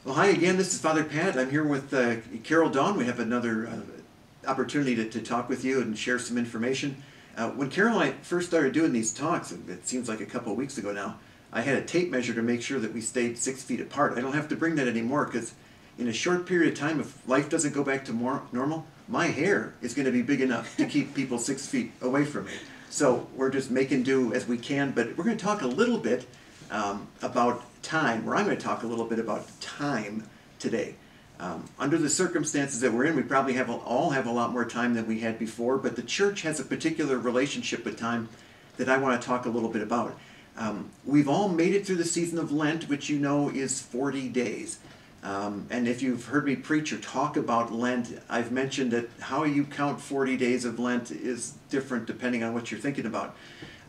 Well, hi again. This is Father Pat. I'm here with Carol Dawn. We have another opportunity to talk with you and share some information. When Carol and I first started doing these talks, it seems like a couple of weeks ago now, I had a tape measure to make sure that we stayed 6 feet apart. I don't have to bring that anymore because in a short period of time, if life doesn't go back to more normal, my hair is going to be big enough to keep people 6 feet away from me. So we're just making do as we can, but we're going to talk a little bit about time, or I'm going to talk a little bit about time today. Under the circumstances that we're in, we probably all have a lot more time than we had before, but the church has a particular relationship with time that I want to talk a little bit about. We've all made it through the season of Lent, which you know is 40 days. And if you've heard me preach or talk about Lent, I've mentioned that how you count 40 days of Lent is different depending on what you're thinking about.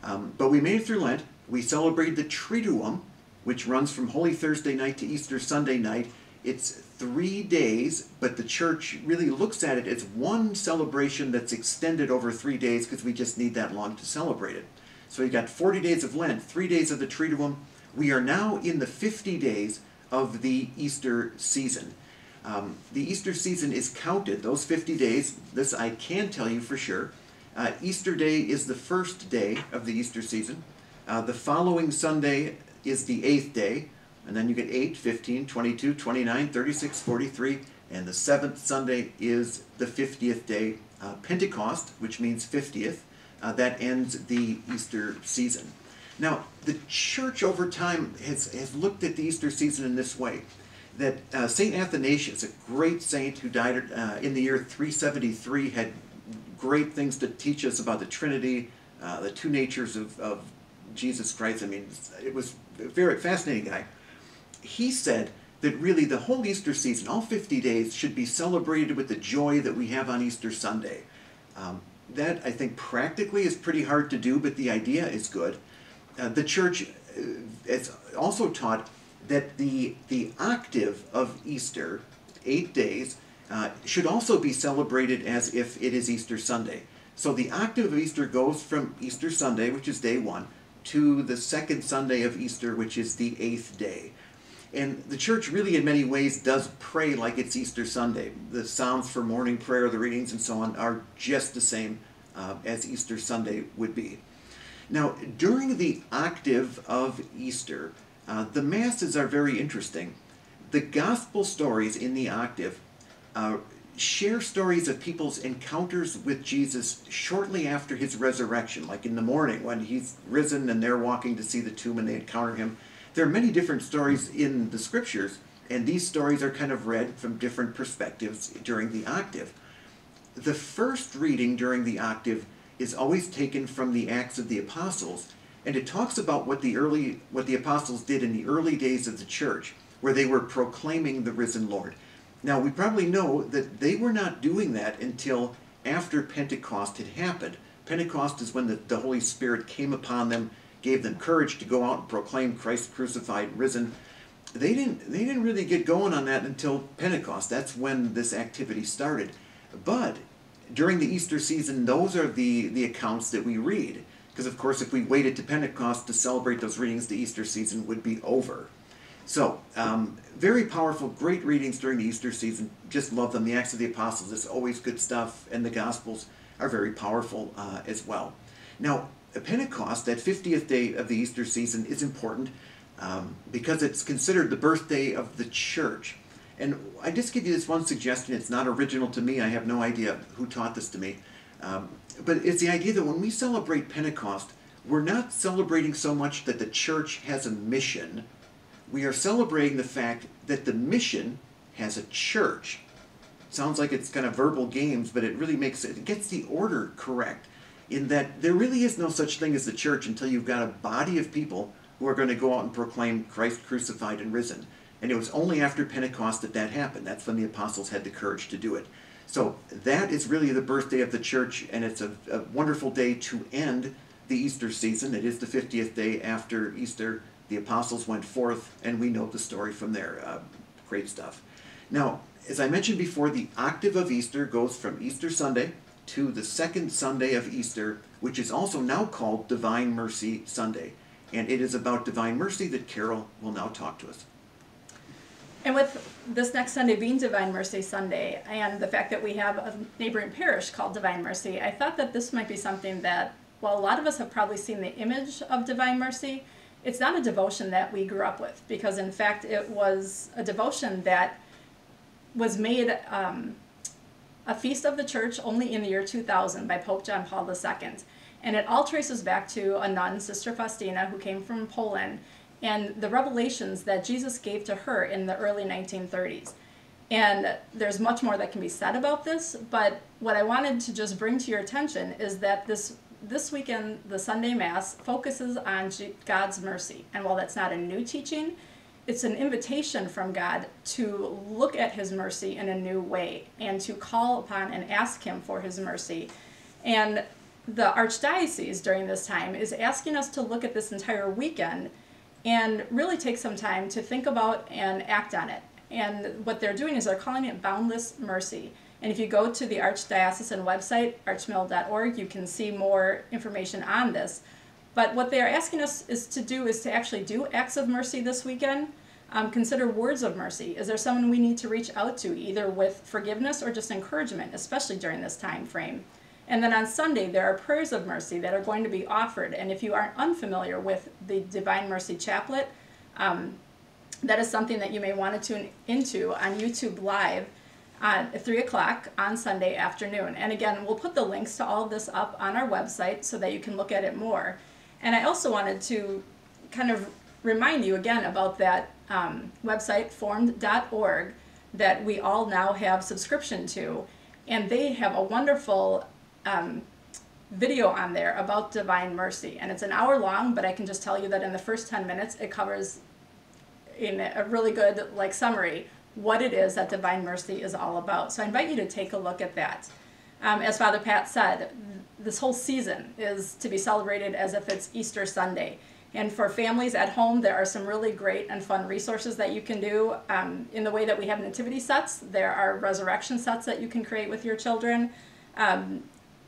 But we made it through Lent. We celebrated the Triduum, which runs from Holy Thursday night to Easter Sunday night. It's 3 days, but the church really looks at it as one celebration that's extended over 3 days because we just need that long to celebrate it. So you got 40 days of Lent, 3 days of the Triduum. We are now in the 50 days of the Easter season. The Easter season is counted, those 50 days, this I can tell you for sure. Easter Day is the first day of the Easter season. The following Sunday is the 8th day, and then you get 8, 15, 22, 29, 36, 43, and the 7th Sunday is the 50th day, Pentecost, which means 50th. That ends the Easter season. Now, the church over time has looked at the Easter season in this way, that St. Athanasius, a great saint who died in the year 373, had great things to teach us about the Trinity, the two natures of Jesus Christ. I mean, it was a very fascinating guy. He said that really the whole Easter season, all 50 days, should be celebrated with the joy that we have on Easter Sunday. That, I think, practically is pretty hard to do, but the idea is good. The church has also taught that the octave of Easter, 8 days, should also be celebrated as if it is Easter Sunday. So the octave of Easter goes from Easter Sunday, which is day 1, to the second Sunday of Easter, which is the 8th day. And the church really in many ways does pray like it's Easter Sunday. The Psalms for morning prayer, the readings and so on are just the same as Easter Sunday would be. Now, during the octave of Easter, the Masses are very interesting. The Gospel stories in the octave share stories of people's encounters with Jesus shortly after his resurrection, like in the morning when he's risen and they're walking to see the tomb and they encounter him. There are many different stories in the scriptures, and these stories are kind of read from different perspectives during the octave. The first reading during the octave is always taken from the Acts of the Apostles, and it talks about what the apostles did in the early days of the church, where they were proclaiming the risen Lord. Now, we probably know that they were not doing that until after Pentecost had happened. Pentecost is when the Holy Spirit came upon them, gave them courage to go out and proclaim Christ crucified and risen. They didn't really get going on that until Pentecost. That's when this activity started. But during the Easter season, those are the accounts that we read. Because, of course, if we waited to Pentecost to celebrate those readings, the Easter season would be over. So, very powerful, great readings during the Easter season. Just love them. The Acts of the Apostles is always good stuff, and the Gospels are very powerful as well. Now, Pentecost, that 50th day of the Easter season, is important because it's considered the birthday of the church. And I just give you this one suggestion. It's not original to me. I have no idea who taught this to me. But it's the idea that when we celebrate Pentecost, we're not celebrating so much that the church has a mission. We are celebrating the fact that the mission has a church. Sounds like it's kind of verbal games, but it really it gets the order correct, in that there really is no such thing as the church until you've got a body of people who are going to go out and proclaim Christ crucified and risen. And it was only after Pentecost that happened. That's when the apostles had the courage to do it. So that is really the birthday of the church, and it's a wonderful day to end the Easter season. It is the 50th day after Easter. The apostles went forth, and we know the story from there. Great stuff. Now, as I mentioned before, the octave of Easter goes from Easter Sunday to the second Sunday of Easter, which is also now called Divine Mercy Sunday. And it is about Divine Mercy that Carol will now talk to us. And with this next Sunday being Divine Mercy Sunday, and the fact that we have a neighboring parish called Divine Mercy, I thought that this might be something that, while a lot of us have probably seen the image of Divine Mercy, it's not a devotion that we grew up with, because in fact it was a devotion that was made a feast of the church only in the year 2000 by Pope John Paul II. And it all traces back to a nun, Sister Faustina, who came from Poland, and the revelations that Jesus gave to her in the early 1930s. And there's much more that can be said about this, but what I wanted to just bring to your attention is that this weekend, the Sunday Mass focuses on God's mercy. And while that's not a new teaching, it's an invitation from God to look at his mercy in a new way and to call upon and ask him for his mercy. And the Archdiocese during this time is asking us to look at this entire weekend and really take some time to think about and act on it. And what they're doing is they're calling it Boundless Mercy. And if you go to the Archdiocesan website, archmill.org, you can see more information on this. But what they are asking us is to actually do acts of mercy this weekend. Consider words of mercy. Is there someone we need to reach out to, either with forgiveness or just encouragement, especially during this time frame? And then on Sunday, there are prayers of mercy that are going to be offered. And if you aren't unfamiliar with the Divine Mercy Chaplet, that is something that you may want to tune into on YouTube Live at 3 o'clock on Sunday afternoon. And again, we'll put the links to all of this up on our website so that you can look at it more. And I also wanted to kind of remind you again about that website, formed.org, that we all now have subscription to. And they have a wonderful video on there about Divine Mercy. And it's an hour long, but I can just tell you that in the first 10 minutes, it covers in a really good summary what it is that Divine Mercy is all about. So I invite you to take a look at that. As Father Pat said, this whole season is to be celebrated as if it's Easter Sunday. And for families at home, there are some really great and fun resources that you can do. In the way that we have nativity sets, there are resurrection sets that you can create with your children.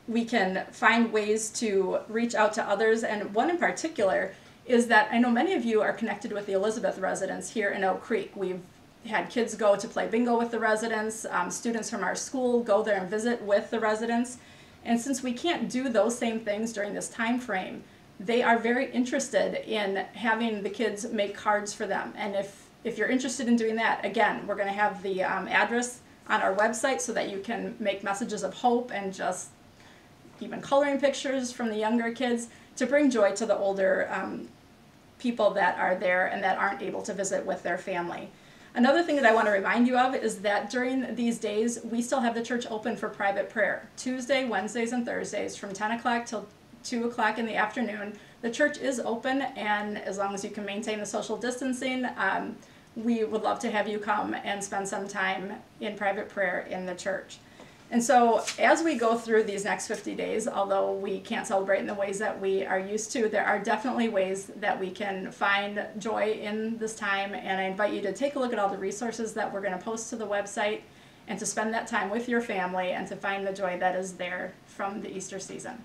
We can find ways to reach out to others, and one in particular is that I know many of you are connected with the Elizabeth residents here in Oak Creek. We've had kids go to play bingo with the residents. Students from our school go there and visit with the residents. And since we can't do those same things during this time frame, they are very interested in having the kids make cards for them. And if you're interested in doing that, again, we're going to have the address on our website so that you can make messages of hope and just even coloring pictures from the younger kids to bring joy to the older people that are there and that aren't able to visit with their family. Another thing that I want to remind you of is that during these days, we still have the church open for private prayer. Tuesday, Wednesdays, and Thursdays from 10 o'clock till 2 o'clock in the afternoon. The church is open, and as long as you can maintain the social distancing, we would love to have you come and spend some time in private prayer in the church. And so as we go through these next 50 days, although we can't celebrate in the ways that we are used to, there are definitely ways that we can find joy in this time. And I invite you to take a look at all the resources that we're going to post to the website and to spend that time with your family and to find the joy that is there from the Easter season.